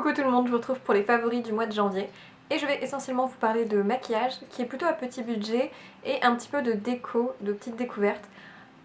Coucou tout le monde, je vous retrouve pour les favoris du mois de janvier et je vais essentiellement vous parler de maquillage qui est plutôt à petit budget et un petit peu de déco, de petites découvertes.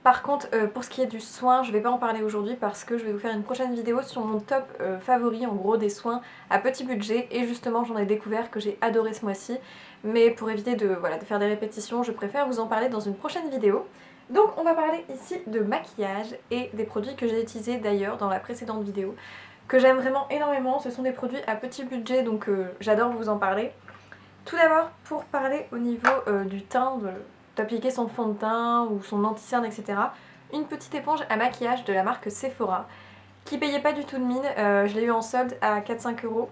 Par contre, pour ce qui est du soin, je vais pas en parler aujourd'hui parce que je vais vous faire une prochaine vidéo sur mon top favori, en gros des soins à petit budget, et justement j'en ai découvert que j'ai adoré ce mois-ci, mais pour éviter de faire des répétitions, je préfère vous en parler dans une prochaine vidéo. Donc on va parler ici de maquillage et des produits que j'ai utilisés d'ailleurs dans la précédente vidéo, que j'aime vraiment énormément. Ce sont des produits à petit budget, donc j'adore vous en parler. Tout d'abord, pour parler au niveau du teint, d'appliquer son fond de teint ou son anti-cerne, etc. Une petite éponge à maquillage de la marque Sephora, qui payait pas du tout de mine. Je l'ai eu en solde à 4-5 €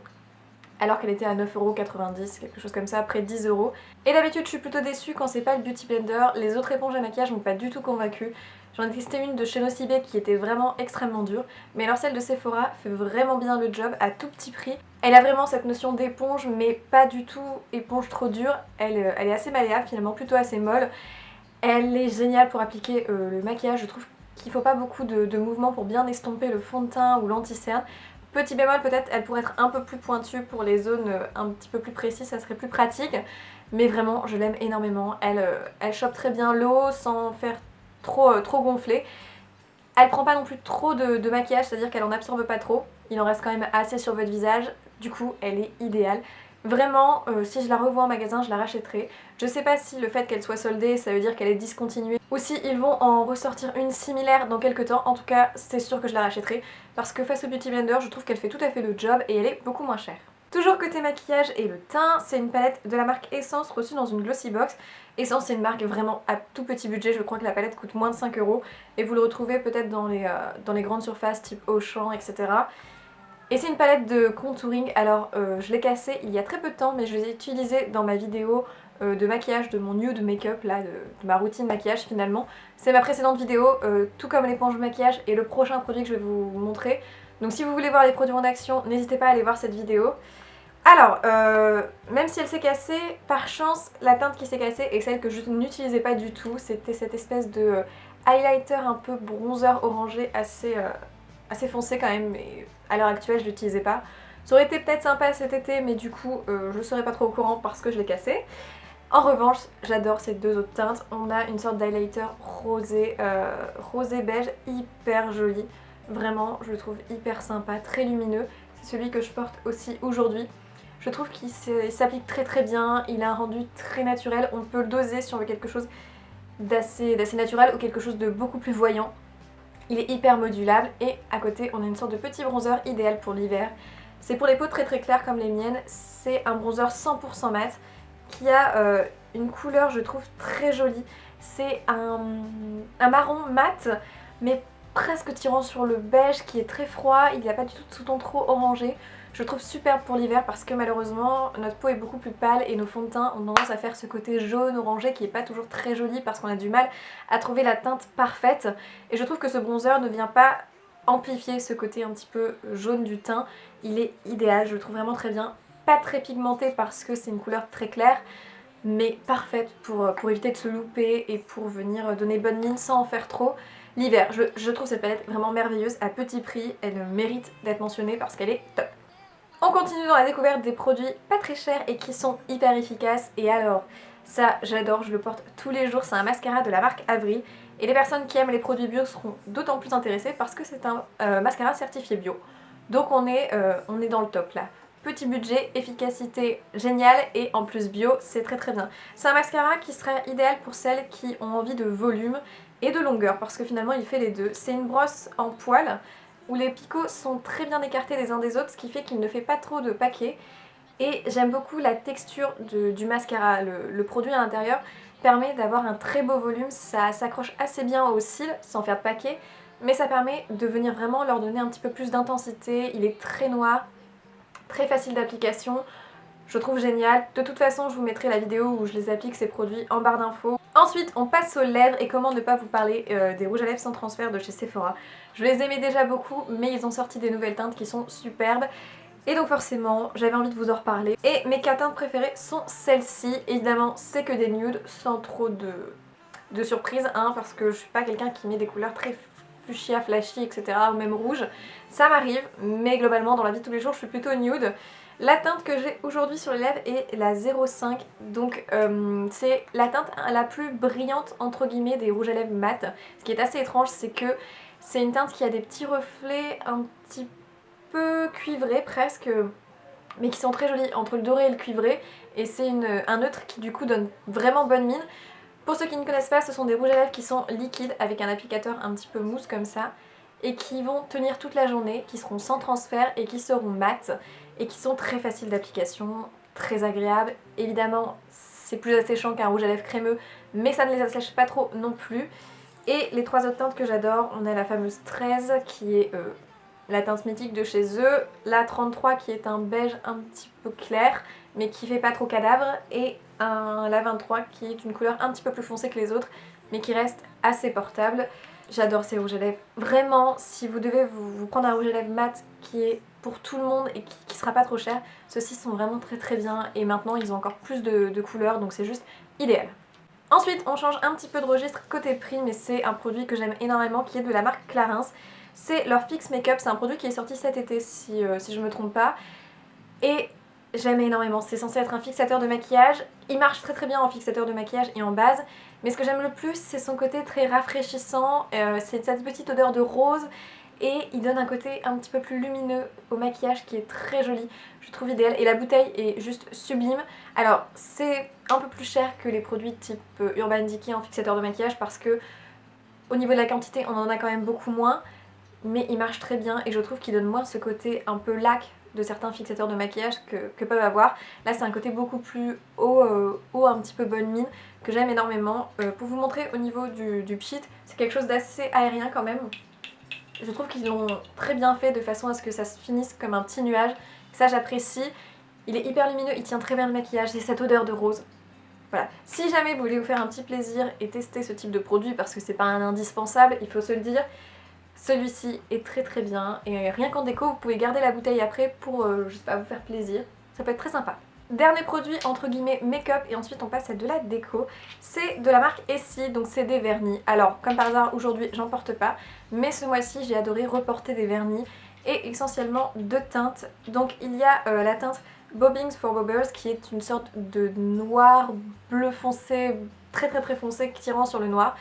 alors qu'elle était à 9,90 €, quelque chose comme ça, près de 10 €. Et d'habitude je suis plutôt déçue quand c'est pas le Beauty Blender. Les autres éponges à maquillage m'ont pas du tout convaincue. J'en ai testé une de chez Nocibé qui était vraiment extrêmement dure, mais alors celle de Sephora fait vraiment bien le job à tout petit prix. Elle a vraiment cette notion d'éponge, mais pas du tout éponge trop dure. Elle est assez malléable finalement, plutôt assez molle. Elle est géniale pour appliquer le maquillage. Je trouve qu'il faut pas beaucoup de mouvements pour bien estomper le fond de teint ou l'anti-cerne. Petit bémol, peut-être elle pourrait être un peu plus pointue pour les zones un petit peu plus précises, ça serait plus pratique. Mais vraiment, je l'aime énormément. Elle chope très bien l'eau sans faire trop gonfler. Elle prend pas non plus trop de maquillage, c'est-à-dire qu'elle en absorbe pas trop. Il en reste quand même assez sur votre visage. Du coup, elle est idéale. Vraiment, si je la revois en magasin, je la rachèterai. Je sais pas si le fait qu'elle soit soldée, ça veut dire qu'elle est discontinuée, ou si ils vont en ressortir une similaire dans quelques temps. En tout cas, c'est sûr que je la rachèterai, parce que face au Beauty Blender, je trouve qu'elle fait tout à fait le job et elle est beaucoup moins chère. Toujours côté maquillage et le teint, c'est une palette de la marque Essence reçue dans une glossy box. Essence, c'est une marque vraiment à tout petit budget, je crois que la palette coûte moins de 5 € et vous le retrouvez peut-être dans les grandes surfaces type Auchan, etc. Et c'est une palette de contouring. Alors je l'ai cassée il y a très peu de temps, mais je l'ai utilisée dans ma vidéo de maquillage de mon nude make-up, là, de ma routine maquillage finalement. C'est ma précédente vidéo, tout comme l'éponge maquillage et le prochain produit que je vais vous montrer. Donc si vous voulez voir les produits en action, n'hésitez pas à aller voir cette vidéo. Alors, même si elle s'est cassée, par chance, la teinte qui s'est cassée est celle que je n'utilisais pas du tout. C'était cette espèce de highlighter un peu bronzer orangé assez foncé quand même, mais à l'heure actuelle je l'utilisais pas. Ça aurait été peut-être sympa cet été, mais du coup je serais pas trop au courant parce que je l'ai cassé. En revanche, j'adore ces deux autres teintes. On a une sorte d'highlighter rosé, rosé beige, hyper joli. Vraiment, je le trouve hyper sympa, très lumineux. C'est celui que je porte aussi aujourd'hui. Je trouve qu'il s'applique très bien, il a un rendu très naturel. On peut le doser si on veut quelque chose d'assez naturel ou quelque chose de beaucoup plus voyant. Il est hyper modulable et à côté on a une sorte de petit bronzer idéal pour l'hiver. C'est pour les peaux très claires comme les miennes. C'est un bronzer 100% mat qui a une couleur, je trouve, très jolie. C'est un marron mat mais presque tirant sur le beige qui est très froid. Il n'y a pas du tout de sous-ton trop orangé. Je le trouve superbe pour l'hiver parce que malheureusement notre peau est beaucoup plus pâle et nos fonds de teint ont tendance à faire ce côté jaune orangé qui n'est pas toujours très joli parce qu'on a du mal à trouver la teinte parfaite. Et je trouve que ce bronzer ne vient pas amplifier ce côté un petit peu jaune du teint. Il est idéal, je le trouve vraiment très bien. Pas très pigmenté parce que c'est une couleur très claire, mais parfaite pour éviter de se louper et pour venir donner bonne mine sans en faire trop. L'hiver, je trouve cette palette vraiment merveilleuse à petit prix. Elle mérite d'être mentionnée parce qu'elle est top. On continue dans la découverte des produits pas très chers et qui sont hyper efficaces. Et alors, ça j'adore, je le porte tous les jours. C'est un mascara de la marque Avril. Et les personnes qui aiment les produits bio seront d'autant plus intéressées parce que c'est un mascara certifié bio. Donc on est dans le top là. Petit budget, efficacité géniale et en plus bio, c'est très bien. C'est un mascara qui serait idéal pour celles qui ont envie de volume et de longueur parce que finalement il fait les deux. C'est une brosse en poil où les picots sont très bien écartés les uns des autres, ce qui fait qu'il ne fait pas trop de paquets. Et j'aime beaucoup la texture du mascara. Le produit à l'intérieur permet d'avoir un très beau volume, ça s'accroche assez bien aux cils sans faire de paquets, mais ça permet de venir vraiment leur donner un petit peu plus d'intensité. Il est très noir, très facile d'application. Je trouve génial. De toute façon, je vous mettrai la vidéo où je les applique ces produits en barre d'infos. Ensuite, on passe aux lèvres et comment ne pas vous parler des rouges à lèvres sans transfert de chez Sephora. Je les aimais déjà beaucoup, mais ils ont sorti des nouvelles teintes qui sont superbes. Et donc forcément, j'avais envie de vous en reparler. Et mes 4 teintes préférées sont celles-ci. Évidemment, c'est que des nudes, sans trop de surprise, hein, parce que je suis pas quelqu'un qui met des couleurs très fuchsia flashy, etc. ou même rouge. Ça m'arrive, mais globalement dans la vie de tous les jours je suis plutôt nude. La teinte que j'ai aujourd'hui sur les lèvres est la 05, donc c'est la teinte la plus brillante entre guillemets des rouges à lèvres mat. Ce qui est assez étrange, c'est que c'est une teinte qui a des petits reflets un petit peu cuivrés presque, mais qui sont très jolis entre le doré et le cuivré, et c'est un neutre qui du coup donne vraiment bonne mine. Pour ceux qui ne connaissent pas, ce sont des rouges à lèvres qui sont liquides avec un applicateur un petit peu mousse comme ça, et qui vont tenir toute la journée, qui seront sans transfert et qui seront mat, et qui sont très faciles d'application, très agréables. Évidemment, c'est plus asséchant qu'un rouge à lèvres crémeux, mais ça ne les assèche pas trop non plus. Et les trois autres teintes que j'adore, on a la fameuse 13 qui est la teinte mythique de chez eux, la 33 qui est un beige un petit peu clair mais qui fait pas trop cadavre, et la 23 qui est une couleur un petit peu plus foncée que les autres mais qui reste assez portable. J'adore ces rouges à lèvres. Vraiment, si vous devez vous prendre un rouge à lèvres mat qui est pour tout le monde et qui sera pas trop cher, ceux-ci sont vraiment très très bien, et maintenant ils ont encore plus de couleurs donc c'est juste idéal. Ensuite, on change un petit peu de registre côté prix, mais c'est un produit que j'aime énormément qui est de la marque Clarins. C'est leur Fix Makeup, c'est un produit qui est sorti cet été si je me trompe pas. Et j'aime énormément, c'est censé être un fixateur de maquillage. Il marche très très bien en fixateur de maquillage et en base. Mais ce que j'aime le plus, c'est son côté très rafraîchissant, c'est cette petite odeur de rose. Et il donne un côté un petit peu plus lumineux au maquillage qui est très joli, je trouve idéal. Et la bouteille est juste sublime. Alors c'est un peu plus cher que les produits type Urban Decay en fixateur de maquillage parce que au niveau de la quantité on en a quand même beaucoup moins. Mais il marche très bien et je trouve qu'il donne moins ce côté un peu lac de certains fixateurs de maquillage que peuvent avoir. Là c'est un côté beaucoup plus haut, un petit peu bonne mine, que j'aime énormément. Pour vous montrer au niveau du pchit, c'est quelque chose d'assez aérien quand même. Je trouve qu'ils l'ont très bien fait de façon à ce que ça se finisse comme un petit nuage. Ça j'apprécie. Il est hyper lumineux, il tient très bien le maquillage et cette odeur de rose. Voilà. Si jamais vous voulez vous faire un petit plaisir et tester ce type de produit, parce que c'est pas un indispensable, il faut se le dire, celui-ci est très très bien. Et rien qu'en déco, vous pouvez garder la bouteille après pour, je sais pas, vous faire plaisir. Ça peut être très sympa. Dernier produit entre guillemets make-up, et ensuite on passe à de la déco, c'est de la marque Essie, donc c'est des vernis. Alors comme par hasard aujourd'hui j'en porte pas, mais ce mois-ci j'ai adoré reporter des vernis, et essentiellement deux teintes. Donc il y a la teinte Bobbings for Bobbers qui est une sorte de noir bleu foncé, très très très foncé, tirant sur le noir,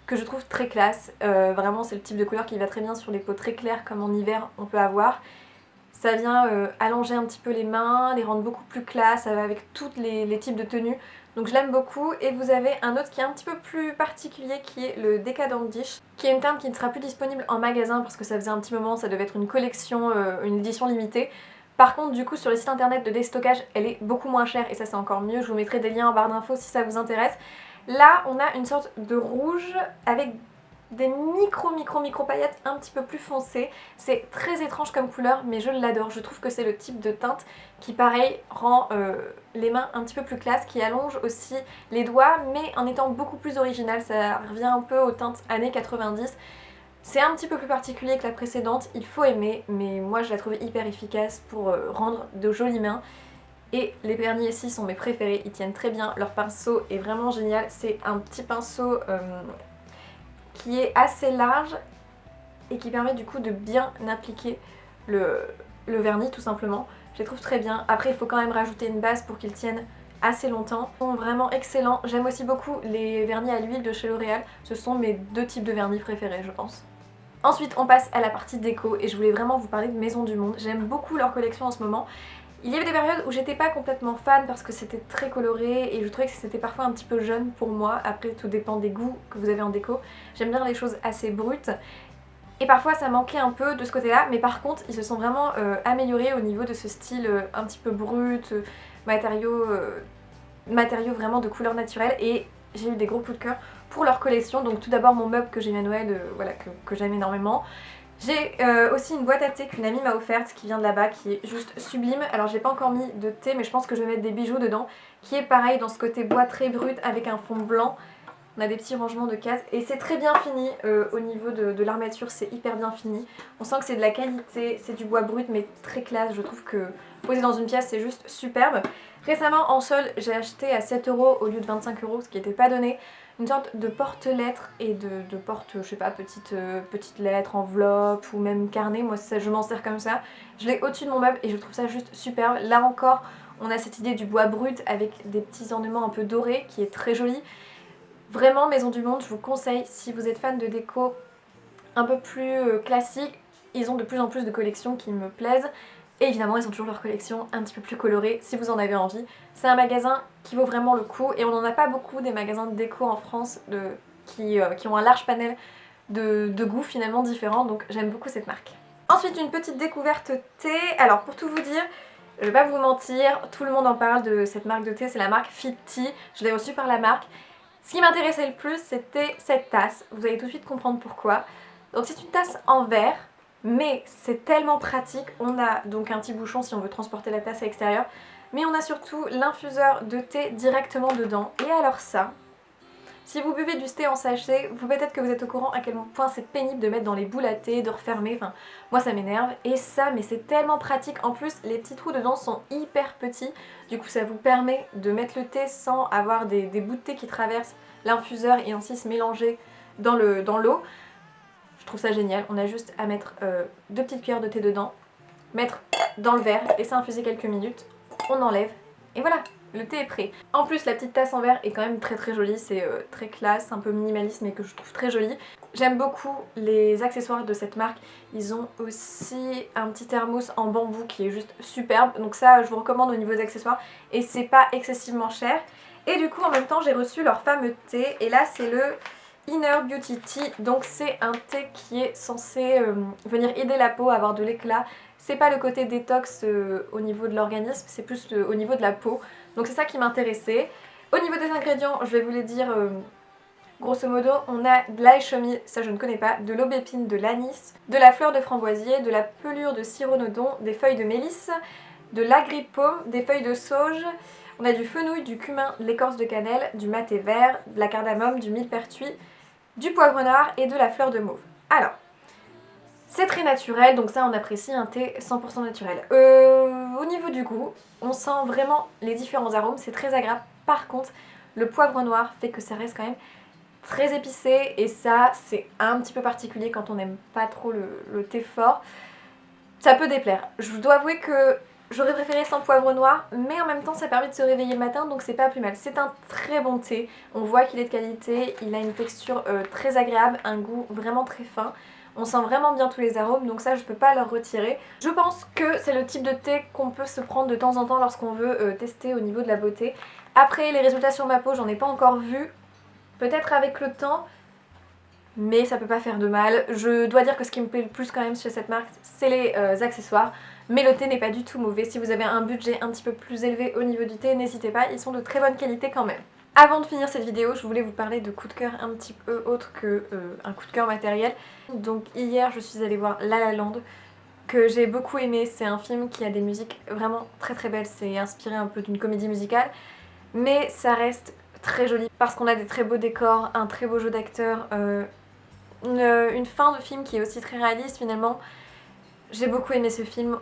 que je trouve très classe. Vraiment c'est le type de couleur qui va très bien sur les peaux très claires comme en hiver on peut avoir. Ça vient allonger un petit peu les mains, les rendre beaucoup plus classe, ça va avec tous les types de tenues. Donc je l'aime beaucoup. Et vous avez un autre qui est un petit peu plus particulier qui est le Decadent Dish, qui est une teinte qui ne sera plus disponible en magasin parce que ça faisait un petit moment, ça devait être une collection, une édition limitée. Par contre du coup sur les sites internet de déstockage elle est beaucoup moins chère et ça c'est encore mieux. Je vous mettrai des liens en barre d'infos si ça vous intéresse. Là on a une sorte de rouge avec des micro paillettes un petit peu plus foncées. C'est très étrange comme couleur mais je l'adore. Je trouve que c'est le type de teinte qui pareil rend les mains un petit peu plus classe, qui allonge aussi les doigts mais en étant beaucoup plus original. Ça revient un peu aux teintes années 90. C'est un petit peu plus particulier que la précédente, il faut aimer, mais moi je la trouve hyper efficace pour rendre de jolies mains. Et les vernis ici sont mes préférés, ils tiennent très bien, leur pinceau est vraiment génial. C'est un petit pinceau qui est assez large et qui permet du coup de bien appliquer le vernis tout simplement. Je les trouve très bien. Après il faut quand même rajouter une base pour qu'ils tiennent assez longtemps. Ils sont vraiment excellents. J'aime aussi beaucoup les vernis à l'huile de chez L'Oréal. Ce sont mes deux types de vernis préférés je pense. Ensuite on passe à la partie déco et je voulais vraiment vous parler de Maison du Monde. J'aime beaucoup leur collection en ce moment. Il y avait des périodes où j'étais pas complètement fan parce que c'était très coloré et je trouvais que c'était parfois un petit peu jeune pour moi. Après tout dépend des goûts que vous avez en déco. J'aime bien les choses assez brutes et parfois ça manquait un peu de ce côté là, mais par contre ils se sont vraiment améliorés au niveau de ce style un petit peu brut, matériaux vraiment de couleur naturelle, et j'ai eu des gros coups de cœur pour leur collection. Donc tout d'abord mon meuble que j'ai eu à Noël, voilà, que j'aime énormément. J'ai aussi une boîte à thé qu'une amie m'a offerte qui vient de là-bas, qui est juste sublime. Alors j'ai pas encore mis de thé mais je pense que je vais mettre des bijoux dedans, qui est pareil dans ce côté bois très brut avec un fond blanc. On a des petits rangements de cases et c'est très bien fini au niveau de l'armature, c'est hyper bien fini. On sent que c'est de la qualité, c'est du bois brut mais très classe. Je trouve que poser dans une pièce c'est juste superbe. Récemment en solde j'ai acheté à 7 € au lieu de 25 €, ce qui n'était pas donné. une sorte de porte-lettres et de porte, je sais pas, petite lettre, enveloppe ou même carnet. Moi ça, je m'en sers comme ça. Je l'ai au-dessus de mon meuble et je trouve ça juste superbe. Là encore, on a cette idée du bois brut avec des petits ornements un peu dorés qui est très joli. Vraiment, Maison du Monde, je vous conseille si vous êtes fan de déco un peu plus classique. Ils ont de plus en plus de collections qui me plaisent. Et évidemment, ils ont toujours leur collection un petit peu plus colorée si vous en avez envie. C'est un magasin qui vaut vraiment le coup et on n'en a pas beaucoup des magasins de déco en France qui ont un large panel de goûts finalement différents, donc j'aime beaucoup cette marque. Ensuite, une petite découverte thé. Alors pour tout vous dire, je vais pas vous mentir, tout le monde en parle de cette marque de thé, c'est la marque Fit Tea. Je l'ai reçue par la marque. Ce qui m'intéressait le plus, c'était cette tasse. Vous allez tout de suite comprendre pourquoi. Donc c'est une tasse en verre. Mais c'est tellement pratique, on a donc un petit bouchon si on veut transporter la tasse à l'extérieur, mais on a surtout l'infuseur de thé directement dedans. Et alors ça, si vous buvez du thé en sachet, peut-être que vous êtes au courant à quel point c'est pénible de mettre dans les boules à thé, de refermer, enfin moi ça m'énerve. Et ça, mais c'est tellement pratique, en plus les petits trous dedans sont hyper petits, du coup ça vous permet de mettre le thé sans avoir des bouts de thé qui traversent l'infuseur et ainsi se mélanger dans l'eau. Je trouve ça génial, on a juste à mettre 2 petites cuillères de thé dedans, mettre dans le verre, laisser infuser quelques minutes, on enlève et voilà, le thé est prêt. En plus la petite tasse en verre est quand même très jolie, c'est très classe, un peu minimaliste mais que je trouve très jolie. J'aime beaucoup les accessoires de cette marque, ils ont aussi un petit thermos en bambou qui est juste superbe, donc ça je vous recommande au niveau des accessoires et c'est pas excessivement cher. Et du coup en même temps j'ai reçu leur fameux thé et là c'est le Inner Beauty Tea, donc c'est un thé qui est censé venir aider la peau à avoir de l'éclat. C'est pas le côté détox au niveau de l'organisme, c'est plus au niveau de la peau. Donc c'est ça qui m'intéressait. Au niveau des ingrédients, je vais vous les dire grosso modo. On a de l'ail chomi, ça je ne connais pas, de l'aubépine, de l'anis, de la fleur de framboisier, de la pelure de cyronodon, des feuilles de mélisse, de l'agripaume, des feuilles de sauge. On a du fenouil, du cumin, de l'écorce de cannelle, du maté vert, de la cardamome, du millepertuis, du poivre noir et de la fleur de mauve. Alors, c'est très naturel, donc ça on apprécie un thé 100% naturel. Au niveau du goût, on sent vraiment les différents arômes, c'est très agréable. Par contre, le poivre noir fait que ça reste quand même très épicé et ça c'est un petit peu particulier quand on n'aime pas trop le thé fort. Ça peut déplaire. Je dois avouer que j'aurais préféré sans poivre noir, mais en même temps ça permet de se réveiller le matin, donc c'est pas plus mal. C'est un très bon thé, on voit qu'il est de qualité, il a une texture très agréable, un goût vraiment très fin. On sent vraiment bien tous les arômes, donc ça je peux pas leur retirer. Je pense que c'est le type de thé qu'on peut se prendre de temps en temps lorsqu'on veut tester au niveau de la beauté. Après les résultats sur ma peau, j'en ai pas encore vu, peut-être avec le temps, mais ça peut pas faire de mal. Je dois dire que ce qui me plaît le plus quand même chez cette marque, c'est les accessoires. Mais le thé n'est pas du tout mauvais. Si vous avez un budget un petit peu plus élevé au niveau du thé, n'hésitez pas, ils sont de très bonne qualité quand même. Avant de finir cette vidéo, je voulais vous parler de coups de cœur un petit peu autre que un coup de cœur matériel. Donc hier, je suis allée voir La La Land, que j'ai beaucoup aimé. C'est un film qui a des musiques vraiment très belles. C'est inspiré un peu d'une comédie musicale, mais ça reste très joli parce qu'on a des très beaux décors, un très beau jeu d'acteurs, une fin de film qui est aussi très réaliste finalement. J'ai beaucoup aimé ce film,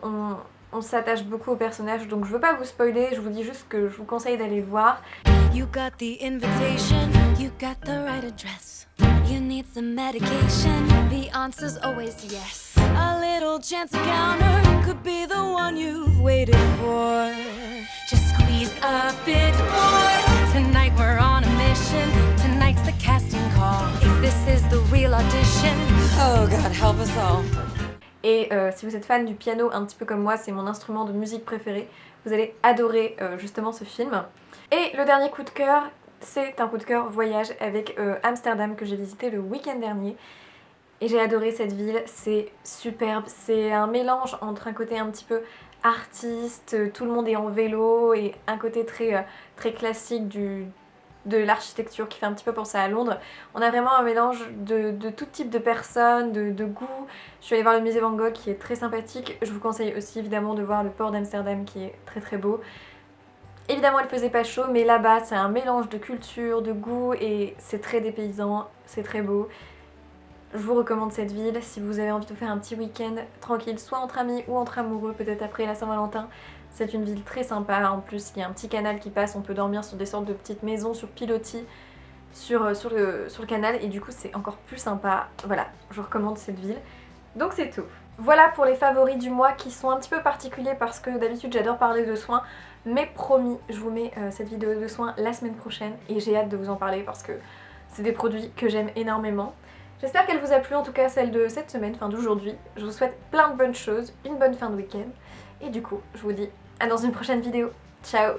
on s'attache beaucoup aux personnages, donc je veux pas vous spoiler, je vous dis juste que je vous conseille d'aller le voir. You got the invitation, you got the right address. You need some medication, the answer's always yes. A little chance encounter could be the one you've waited for. Just squeeze a bit more. Tonight we're on a mission. Tonight's the casting call. If this is the real audition. Oh God, help us all. Et si vous êtes fan du piano un petit peu comme moi, c'est mon instrument de musique préféré, vous allez adorer justement ce film. Et le dernier coup de cœur, c'est un coup de cœur voyage avec Amsterdam que j'ai visité le week-end dernier. Et j'ai adoré cette ville, c'est superbe, c'est un mélange entre un côté un petit peu artiste, tout le monde est en vélo, et un côté très classique de l'architecture qui fait un petit peu penser à Londres. On a vraiment un mélange de tout type de personnes, de goûts. Je suis allée voir le musée Van Gogh qui est très sympathique. Je vous conseille aussi évidemment de voir le port d'Amsterdam qui est très beau. Évidemment il faisait pas chaud, mais là-bas c'est un mélange de culture, de goût, et c'est très dépaysant, c'est très beau. Je vous recommande cette ville si vous avez envie de faire un petit week-end tranquille, soit entre amis ou entre amoureux, peut-être après la Saint-Valentin. C'est une ville très sympa, en plus il y a un petit canal qui passe, on peut dormir sur des sortes de petites maisons sur pilotis. sur le canal et du coup c'est encore plus sympa. Voilà, je vous recommande cette ville. Donc c'est tout. Voilà pour les favoris du mois qui sont un petit peu particuliers parce que d'habitude j'adore parler de soins. Mais promis, je vous mets cette vidéo de soins la semaine prochaine et j'ai hâte de vous en parler parce que c'est des produits que j'aime énormément. J'espère qu'elle vous a plu, en tout cas celle de cette semaine, enfin d'aujourd'hui. Je vous souhaite plein de bonnes choses, une bonne fin de week-end. Et du coup, je vous dis à dans une prochaine vidéo. Ciao!